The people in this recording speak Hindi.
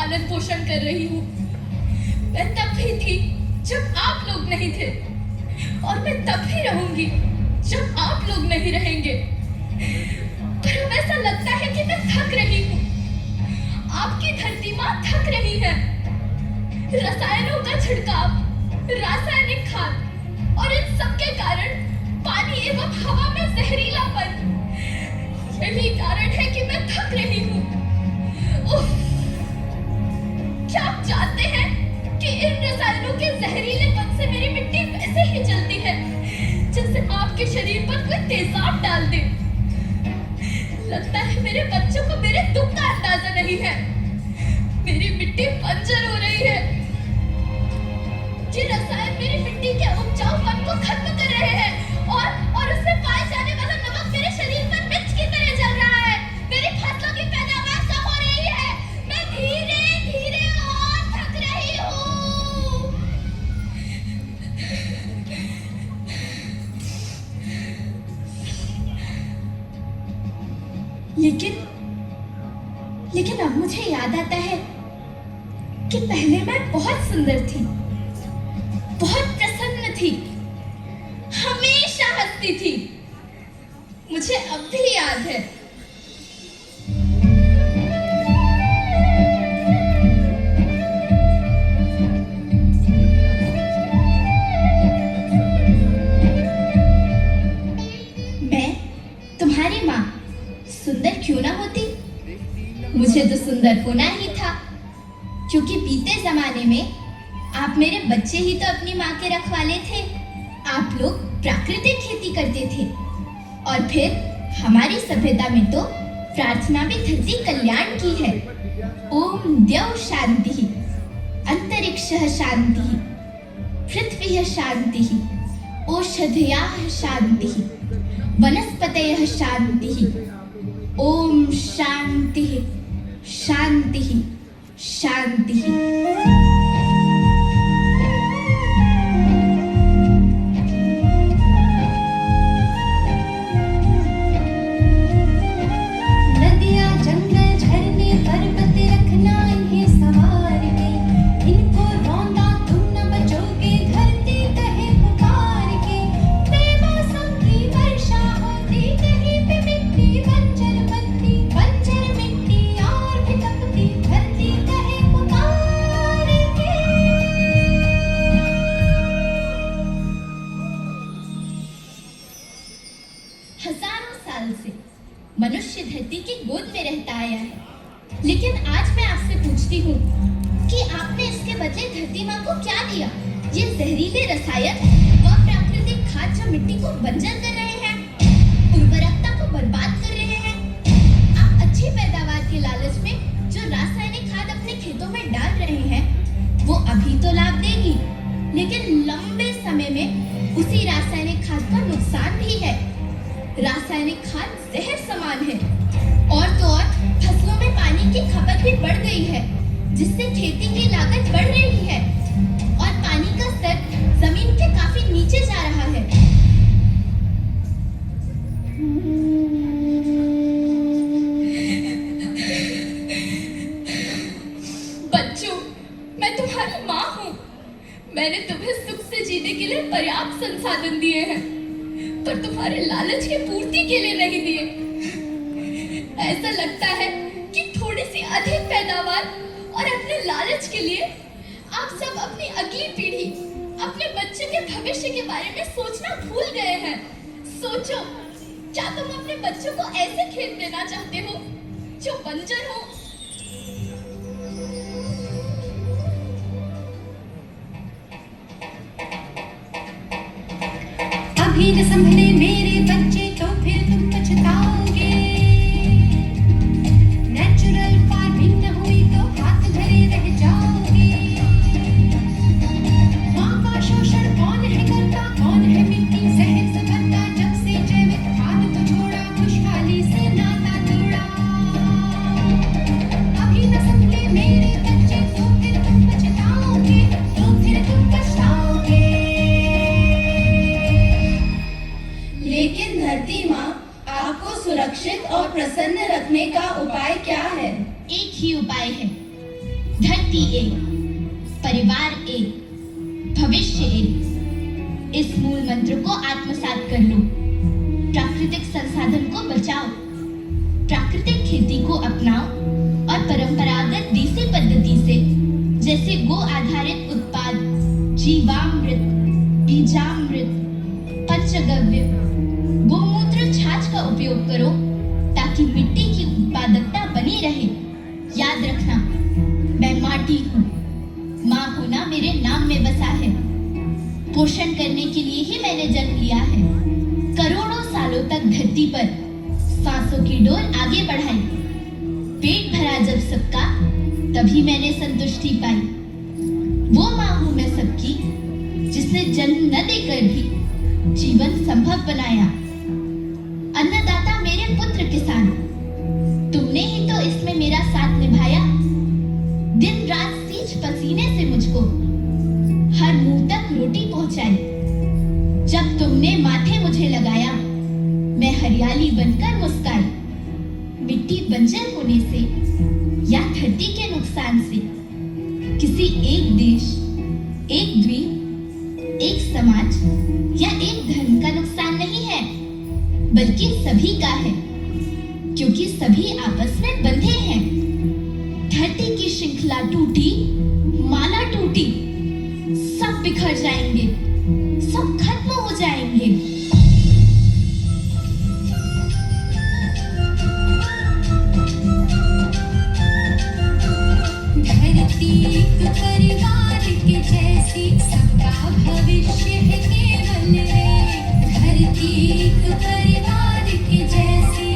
पालन पोषण कर रही हूँ। मैं तब भी थी जब आप लोग नहीं थे, और मैं तब भी रहूंगी जब आप लोग नहीं रहेंगे। पर अब ऐसा लगता है कि मैं थक रही हूँ। आपकी धरती माँ थक रही है। रसायनों का छिड़काव, रासायनिक खाद और इन सब के कारण पानी एवं हवा में जहरीलापन, यही कारण है कि मैं थक रही हूँ। क्या आप जानते हैं कि इन रसायनों के जहरीलेपन से मेरी मिट्टी वैसे ही जलती है जैसे आपके शरीर पर कोई तेजाब डाल दे। लगता है मेरे बच्चों को मेरे दुख का अंदाजा नहीं है। मेरी मिट्टी बंजर हो रही है। ये रसायन मेरी मिट्टी के उपजाऊपन को खत्म कर रहे हैं और उसमें पाए जाने वाला नमक मेरे शरीर पर मिर्च की तरह जल रहा है। मेरी फसलों की पैदावार कम हो रही है। मैं धीरे धीरे और थक रही हूँ। लेकिन अब मुझे याद आता है कि पहले मैं बहुत सुंदर थी, बहुत प्रसन्न थी, हमेशा हंसती थी। मुझे अब भी याद है। मैं तुम्हारी माँ सुंदर क्यों ना होती, मुझे तो सुंदर होना ही था, क्योंकि बीते जमाने में आप मेरे बच्चे ही तो अपनी माँ के रखवाले थे। आप लोग प्राकृतिक खेती करते थे, और फिर हमारी सभ्यता में तो प्रार्थना भी धरती कल्याण की है। ओम द्यौ शांति, अंतरिक्षः शांति, पृथ्वी शांति, औषधयः शांति, वनस्पतयः शांति। ओम शांति शांति शांति। हजारों साल से मनुष्य धरती की गोद में रहता आया है, लेकिन आज मैं आपसे पूछती हूँ कि आपने इसके बदले धरती माँ को क्या दिया? ये जहरीले रसायन व प्राकृतिक खाद जो मिट्टी को बंजर कर रहे हैं, उर्वरकता को बर्बाद कर रहे हैं। आप अच्छी पैदावार के लालच में जो रासायनिक खाद अपने खेतों में डाल रहे हैं, वो अभी तो लाभ देगी, लेकिन लंबे समय में उसी रासायनिक खाद का नुकसान भी है। रासायनिक खाद जहर समान है, और तो और फसलों में पानी की खपत भी बढ़ गई है, जिससे खेती की लागत बढ़ रही है और पानी का स्तर जमीन के काफी नीचे जा रहा है। बच्चों, मैं तुम्हारी माँ हूँ। मैंने तुम्हें सुख से जीने के लिए पर्याप्त संसाधन दिए हैं, पर तुम्हारे लालच की पूर्ति के लिए नहीं दिए। ऐसा लगता है कि थोड़ी सी अधिक पैदावार और अपने लालच के लिए आप सब अपनी अगली पीढ़ी, अपने बच्चे के भविष्य के बारे में सोचना भूल गए हैं। सोचो, क्या तुम अपने बच्चों को ऐसे खेत देना चाहते हो जो बंजर हो? अभी न संभले मेरे बच्चे तो फिर तुम पछताओगे। नेचुरल फार्मिंग न हुई तो हाथ धरे रह जाओगे। माँ का शोषण कौन है करता, कौन है मिट्टी जहर से भरता? जब से जैविक खाद को छोड़ा, खुशहाली से नाता तोड़ा। अभी न संभले मेरे बच्चे तो फिर तुम पछताओगे, तो फिर तुम पछताओगे। धरती एक, परिवार एक, भविष्य एक। इस मूल मंत्र को आत्मसात कर लो। प्राकृतिक संसाधन को बचाओ, प्राकृतिक खेती को अपनाओ और परंपरागत देसी पद्धति से जैसे गो आधारित उत्पाद, जीवामृत, बीजामृत, पंचगव्य, गोमूत्र, छाछ का उपयोग करो ताकि मिट्टी की उत्पादकता बनी रहे। याद रखना, मैं माटी हूँ, माँ होना मेरे नाम में बसा है। पोषण करने के लिए ही मैंने जन्म लिया है। करोड़ों सालों तक धरती पर सांसों की डोर आगे बढ़ाई। पेट भरा जब सबका, तभी मैंने संतुष्टि पाई। वो माँ हूँ मैं सबकी, जिसने जन्म न देकर भी जीवन संभव बनाया। अन्नदाता मेरे पुत्र किसान, तुमने ही तो इसमें मेरा साथ निभाया। दिन रात सींच पसीने से मुझको हर मुंह तक रोटी पहुंचाई। जब तुमने माथे मुझे लगाया, मैं हरियाली बनकर मुस्काई। मिट्टी बंजर होने से या धरती के नुकसान से किसी एक देश, एक द्वीप, एक समाज या एक धर्म का नुकसान नहीं है, बल्कि सभी का है, क्योंकि सभी आपस में बंधे हैं। धरती की श्रृंखला टूटी, माला टूटी, सब बिखर जाएंगे, सब खत्म हो जाएंगे। धरती एक परिवार के जैसी, सबका भविष्य है केवल रे। धरती एक परिवार के जैसी,